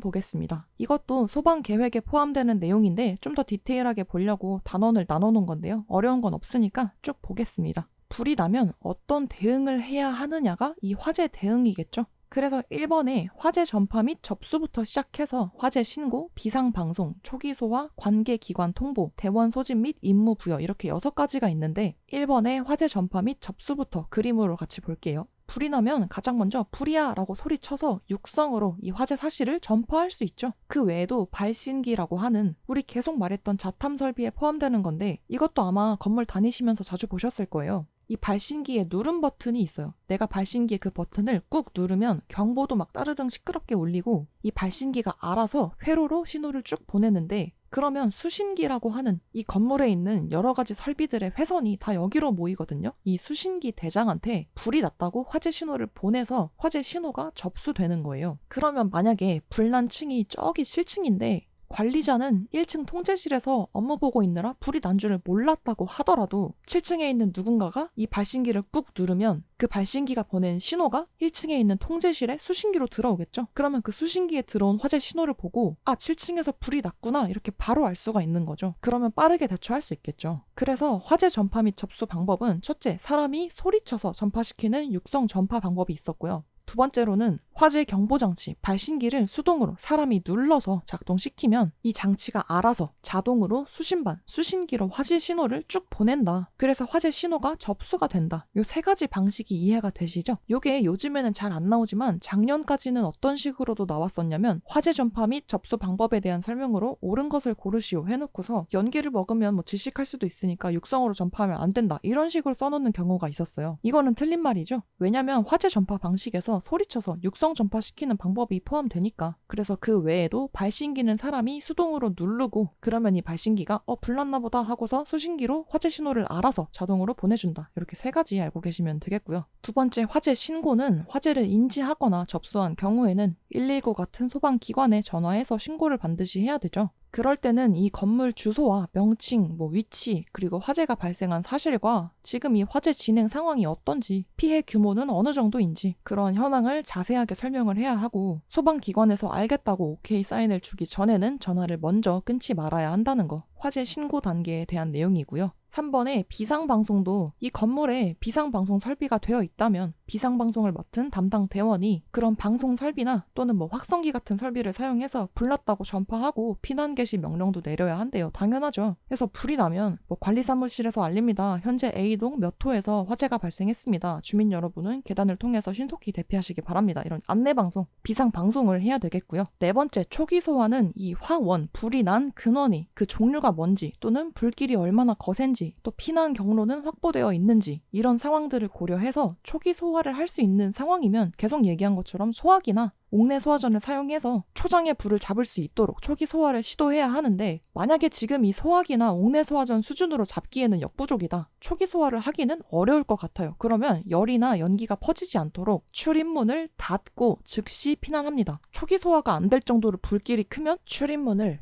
보겠습니다. 이것도 소방 계획에 포함되는 내용인데 좀 더 디테일하게 보려고 단원을 나눠놓은 건데요. 어려운 건 없으니까 쭉 보겠습니다. 불이 나면 어떤 대응을 해야 하느냐가 이 화재 대응이겠죠. 그래서 1번에 화재 전파 및 접수부터 시작해서 화재 신고, 비상방송, 초기 소화, 관계기관 통보, 대원 소집 및 임무 부여 이렇게 6가지가 있는데 1번에 화재 전파 및 접수부터 그림으로 같이 볼게요. 불이 나면 가장 먼저 불이야 라고 소리쳐서 육성으로 이 화재 사실을 전파할 수 있죠. 그 외에도 발신기라고 하는 우리 계속 말했던 자탐 설비에 포함되는 건데 이것도 아마 건물 다니시면서 자주 보셨을 거예요. 이 발신기에 누름 버튼이 있어요. 내가 발신기에 그 버튼을 꾹 누르면 경보도 막 따르릉 시끄럽게 울리고 이 발신기가 알아서 회로로 신호를 쭉 보내는데 그러면 수신기라고 하는 이 건물에 있는 여러 가지 설비들의 회선이 다 여기로 모이거든요. 이 수신기 대장한테 불이 났다고 화재 신호를 보내서 화재 신호가 접수되는 거예요. 그러면 만약에 불난 층이 저기 7층인데 관리자는 1층 통제실에서 업무 보고 있느라 불이 난 줄을 몰랐다고 하더라도 7층에 있는 누군가가 이 발신기를 꾹 누르면 그 발신기가 보낸 신호가 1층에 있는 통제실에 수신기로 들어오겠죠. 그러면 그 수신기에 들어온 화재 신호를 보고 7층에서 불이 났구나 이렇게 바로 알 수가 있는 거죠. 그러면 빠르게 대처할 수 있겠죠. 그래서 화재 전파 및 접수 방법은 첫째, 사람이 소리쳐서 전파시키는 육성 전파 방법이 있었고요. 두 번째로는 화재 경보장치, 발신기를 수동으로 사람이 눌러서 작동시키면 이 장치가 알아서 자동으로 수신반, 수신기로 화재 신호를 쭉 보낸다. 그래서 화재 신호가 접수가 된다. 요 3가지 방식이 이해가 되시죠? 요게 요즘에는 잘 안 나오지만 작년까지는 어떤 식으로도 나왔었냐면 화재 전파 및 접수 방법에 대한 설명으로 옳은 것을 고르시오 해놓고서 연기를 먹으면 뭐 질식할 수도 있으니까 육성으로 전파하면 안 된다. 이런 식으로 써놓는 경우가 있었어요. 이거는 틀린 말이죠. 왜냐면 화재 전파 방식에서 소리쳐서 육성 전파시키는 방법이 포함되니까. 그래서 그 외에도 발신기는 사람이 수동으로 누르고 그러면 이 발신기가 불났나 보다 하고서 수신기로 화재 신호를 알아서 자동으로 보내준다. 이렇게 3가지 알고 계시면 되겠고요. 두 번째 화재 신고는 화재를 인지하거나 접수한 경우에는 119 같은 소방기관에 전화해서 신고를 반드시 해야 되죠. 그럴 때는 이 건물 주소와 명칭, 위치, 그리고 화재가 발생한 사실과 지금 이 화재 진행 상황이 어떤지, 피해 규모는 어느 정도인지 그런 현황을 자세하게 설명을 해야 하고 소방기관에서 알겠다고 오케이 사인을 주기 전에는 전화를 먼저 끊지 말아야 한다는 거. 화재 신고 단계에 대한 내용이고요. 3번에 비상방송도 이 건물에 비상방송 설비가 되어 있다면 비상방송을 맡은 담당 대원이 그런 방송 설비나 또는 확성기 같은 설비를 사용해서 불났다고 전파하고 피난 개시 명령도 내려야 한대요. 당연하죠. 그래서 불이 나면 관리사무실에서 알립니다. 현재 A동 몇 호에서 화재가 발생했습니다. 주민 여러분은 계단을 통해서 신속히 대피하시기 바랍니다. 이런 안내방송, 비상방송을 해야 되겠고요. 네 번째, 초기 소화는 이 화원, 불이 난 근원이 그 종류가 뭔지 또는 불길이 얼마나 거센지 또 피난 경로는 확보되어 있는지 이런 상황들을 고려해서 초기 소화를 할 수 있는 상황이면 계속 얘기한 것처럼 소화기나 옥내 소화전을 사용해서 초장의 불을 잡을 수 있도록 초기 소화를 시도해야 하는데 만약에 지금 이 소화기나 옥내 소화전 수준으로 잡기에는 역부족이다. 초기 소화를 하기는 어려울 것 같아요. 그러면 열이나 연기가 퍼지지 않도록 출입문을 닫고 즉시 피난합니다. 초기 소화가 안 될 정도로 불길이 크면 출입문을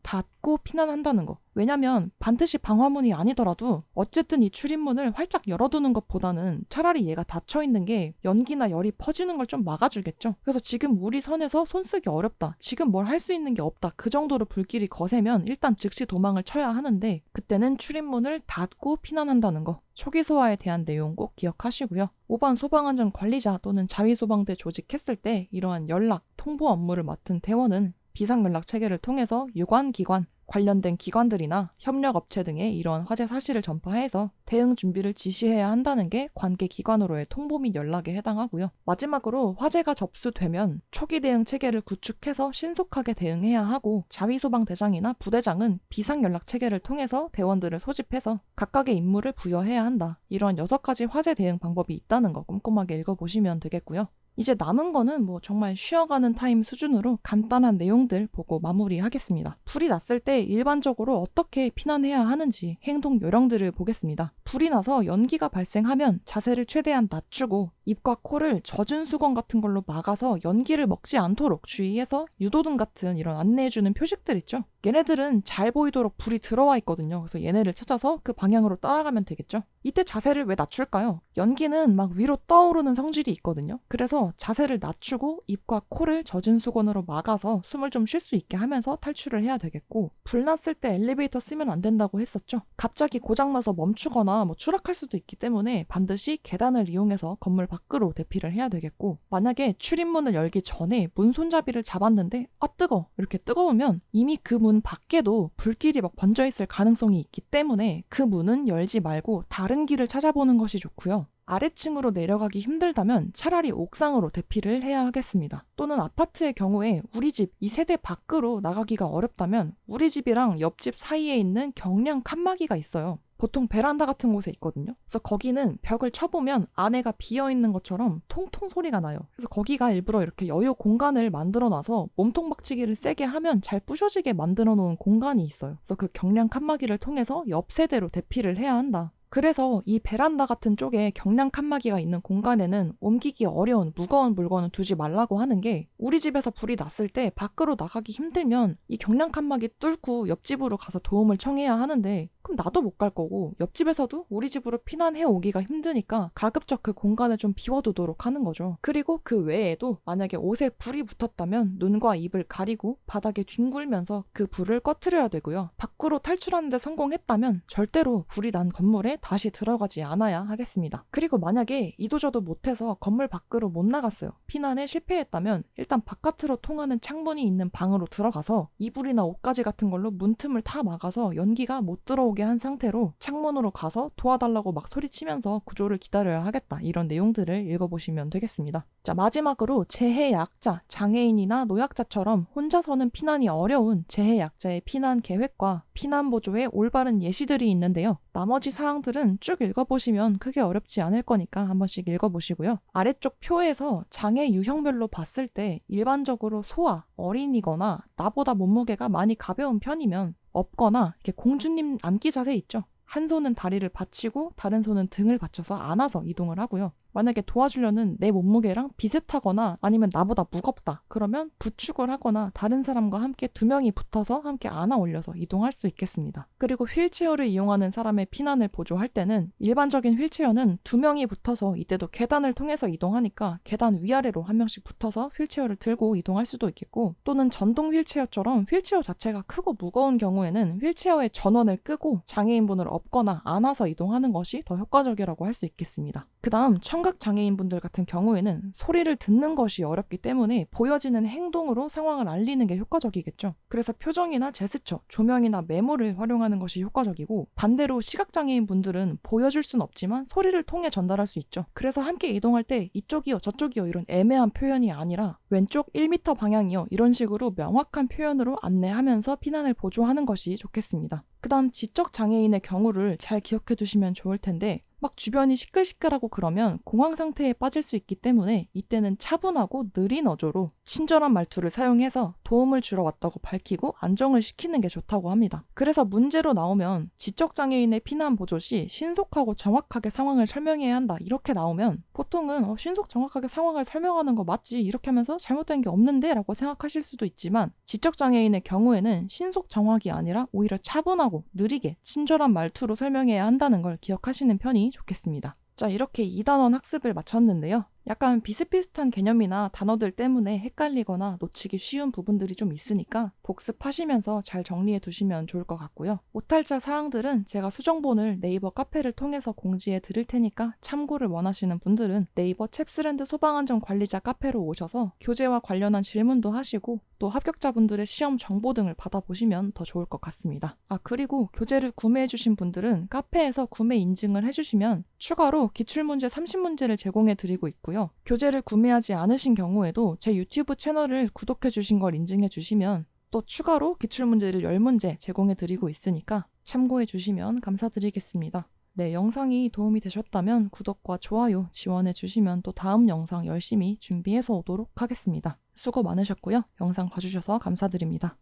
닫고 피난한다는 거. 왜냐면 반드시 방화문이 아니더라도 어쨌든 이 출입문을 활짝 열어두는 것보다는 차라리 얘가 닫혀있는 게 연기나 열이 퍼지는 걸 좀 막아주겠죠. 그래서 지금 우리 선에서 손 쓰기 어렵다. 지금 뭘 할 수 있는 게 없다. 그 정도로 불길이 거세면 일단 즉시 도망을 쳐야 하는데 그때는 출입문을 닫고 피난한다는 거. 초기 소화에 대한 내용 꼭 기억하시고요. 5번 소방안전 관리자 또는 자위소방대 조직했을 때 이러한 연락, 통보 업무를 맡은 대원은 비상연락체계를 통해서 유관기관, 관련된 기관들이나 협력업체 등에 이러한 화재 사실을 전파해서 대응 준비를 지시해야 한다는 게 관계 기관으로의 통보 및 연락에 해당하고요. 마지막으로 화재가 접수되면 초기 대응 체계를 구축해서 신속하게 대응해야 하고 자위소방대장이나 부대장은 비상연락체계를 통해서 대원들을 소집해서 각각의 임무를 부여해야 한다. 이런 6가지 화재 대응 방법이 있다는 거 꼼꼼하게 읽어보시면 되겠고요. 이제 남은 거는 정말 쉬어가는 타임 수준으로 간단한 내용들 보고 마무리하겠습니다. 불이 났을 때 일반적으로 어떻게 피난해야 하는지 행동 요령들을 보겠습니다. 불이 나서 연기가 발생하면 자세를 최대한 낮추고 입과 코를 젖은 수건 같은 걸로 막아서 연기를 먹지 않도록 주의해서 유도등 같은 이런 안내해주는 표식들 있죠. 얘네들은 잘 보이도록 불이 들어와 있거든요. 그래서 얘네를 찾아서 그 방향으로 따라가면 되겠죠. 이때 자세를 왜 낮출까요? 연기는 막 위로 떠오르는 성질이 있거든요. 그래서 자세를 낮추고 입과 코를 젖은 수건으로 막아서 숨을 좀 쉴 수 있게 하면서 탈출을 해야 되겠고 불 났을 때 엘리베이터 쓰면 안 된다고 했었죠. 갑자기 고장나서 멈추거나 추락할 수도 있기 때문에 반드시 계단을 이용해서 건물 밖으로 대피를 해야 되겠고 만약에 출입문을 열기 전에 문 손잡이를 잡았는데 뜨거! 이렇게 뜨거우면 이미 그 문 밖에도 불길이 번져 있을 가능성이 있기 때문에 그 문은 열지 말고 다른 길을 찾아보는 것이 좋고요. 아래층으로 내려가기 힘들다면 차라리 옥상으로 대피를 해야 하겠습니다. 또는 아파트의 경우에 우리 집 이 세대 밖으로 나가기가 어렵다면 우리 집이랑 옆집 사이에 있는 경량 칸막이가 있어요. 보통 베란다 같은 곳에 있거든요. 그래서 거기는 벽을 쳐보면 안에가 비어있는 것처럼 통통 소리가 나요. 그래서 거기가 일부러 이렇게 여유 공간을 만들어놔서 몸통 박치기를 세게 하면 잘 부셔지게 만들어 놓은 공간이 있어요. 그래서 그 경량 칸막이를 통해서 옆 세대로 대피를 해야 한다. 그래서 이 베란다 같은 쪽에 경량 칸막이가 있는 공간에는 옮기기 어려운 무거운 물건을 두지 말라고 하는 게 우리 집에서 불이 났을 때 밖으로 나가기 힘들면 이 경량 칸막이 뚫고 옆집으로 가서 도움을 청해야 하는데 그럼 나도 못 갈 거고 옆집에서도 우리 집으로 피난해 오기가 힘드니까 가급적 그 공간을 좀 비워두도록 하는 거죠. 그리고 그 외에도 만약에 옷에 불이 붙었다면 눈과 입을 가리고 바닥에 뒹굴면서 그 불을 꺼트려야 되고요. 밖으로 탈출하는 데 성공했다면 절대로 불이 난 건물에 다시 들어가지 않아야 하겠습니다. 그리고 만약에 이도저도 못해서 건물 밖으로 못 나갔어요. 피난에 실패했다면 일단 바깥으로 통하는 창문이 있는 방으로 들어가서 이불이나 옷가지 같은 걸로 문틈을 다 막아서 연기가 못 들어오게 한 상태로 창문으로 가서 도와달라고 막 소리치면서 구조를 기다려야 하겠다. 이런 내용들을 읽어보시면 되겠습니다. 자, 마지막으로 재해약자, 장애인이나 노약자처럼 혼자서는 피난이 어려운 재해약자의 피난 계획과 피난 보조의 올바른 예시들이 있는데요. 나머지 사항들은 쭉 읽어보시면 크게 어렵지 않을 거니까 한 번씩 읽어보시고요. 아래쪽 표에서 장애 유형별로 봤을 때 일반적으로 소아, 어린이거나 나보다 몸무게가 많이 가벼운 편이면 업거나 이렇게 공주님 앉기 자세 있죠. 한 손은 다리를 받치고 다른 손은 등을 받쳐서 안아서 이동을 하고요. 만약에 도와주려는 내 몸무게랑 비슷하거나 아니면 나보다 무겁다. 그러면 부축을 하거나 다른 사람과 함께 2명이 붙어서 함께 안아 올려서 이동할 수 있겠습니다. 그리고 휠체어를 이용하는 사람의 피난을 보조할 때는 일반적인 휠체어는 2명이 붙어서 이때도 계단을 통해서 이동하니까 계단 위아래로 한 명씩 붙어서 휠체어를 들고 이동할 수도 있겠고, 또는 전동 휠체어처럼 휠체어 자체가 크고 무거운 경우에는 휠체어의 전원을 끄고 장애인분을 업거나 안아서 이동하는 것이 더 효과적이라고 할 수 있겠습니다. 그 다음 청각 장애인분들 같은 경우에는 소리를 듣는 것이 어렵기 때문에 보여지는 행동으로 상황을 알리는 게 효과적이겠죠. 그래서 표정이나 제스처, 조명이나 메모를 활용하는 것이 효과적이고, 반대로 시각장애인분들은 보여줄 순 없지만 소리를 통해 전달할 수 있죠. 그래서 함께 이동할 때 이쪽이요 저쪽이요 이런 애매한 표현이 아니라 왼쪽 1m 방향이요 이런 식으로 명확한 표현으로 안내하면서 피난을 보조하는 것이 좋겠습니다. 그 다음 지적 장애인의 경우를 잘 기억해 두시면 좋을 텐데, 막 주변이 시끌시끌하고 그러면 공황 상태에 빠질 수 있기 때문에 이때는 차분하고 느린 어조로 친절한 말투를 사용해서 도움을 주러 왔다고 밝히고 안정을 시키는 게 좋다고 합니다. 그래서 문제로 나오면 지적장애인의 피난 보조 시 신속하고 정확하게 상황을 설명해야 한다 이렇게 나오면 보통은 신속 정확하게 상황을 설명하는 거 맞지 이렇게 하면서 잘못된 게 없는데 라고 생각하실 수도 있지만, 지적장애인의 경우에는 신속 정확이 아니라 오히려 차분하고 느리게 친절한 말투로 설명해야 한다는 걸 기억하시는 편이 좋겠습니다. 자, 이렇게 2단원 학습을 마쳤는데요. 약간 비슷비슷한 개념이나 단어들 때문에 헷갈리거나 놓치기 쉬운 부분들이 좀 있으니까 복습하시면서 잘 정리해 두시면 좋을 것 같고요. 오탈자 사항들은 제가 수정본을 네이버 카페를 통해서 공지해 드릴 테니까 참고를 원하시는 분들은 네이버 챕스랜드 소방안전관리자 카페로 오셔서 교재와 관련한 질문도 하시고 또 합격자분들의 시험 정보 등을 받아보시면 더 좋을 것 같습니다. 그리고 교재를 구매해 주신 분들은 카페에서 구매 인증을 해주시면 추가로 기출문제 30문제를 제공해 드리고 있고요. 교재를 구매하지 않으신 경우에도 제 유튜브 채널을 구독해 주신 걸 인증해 주시면 또 추가로 기출문제를 10문제 제공해 드리고 있으니까 참고해 주시면 감사드리겠습니다. 네, 영상이 도움이 되셨다면 구독과 좋아요 지원해 주시면 또 다음 영상 열심히 준비해서 오도록 하겠습니다. 수고 많으셨고요. 영상 봐주셔서 감사드립니다.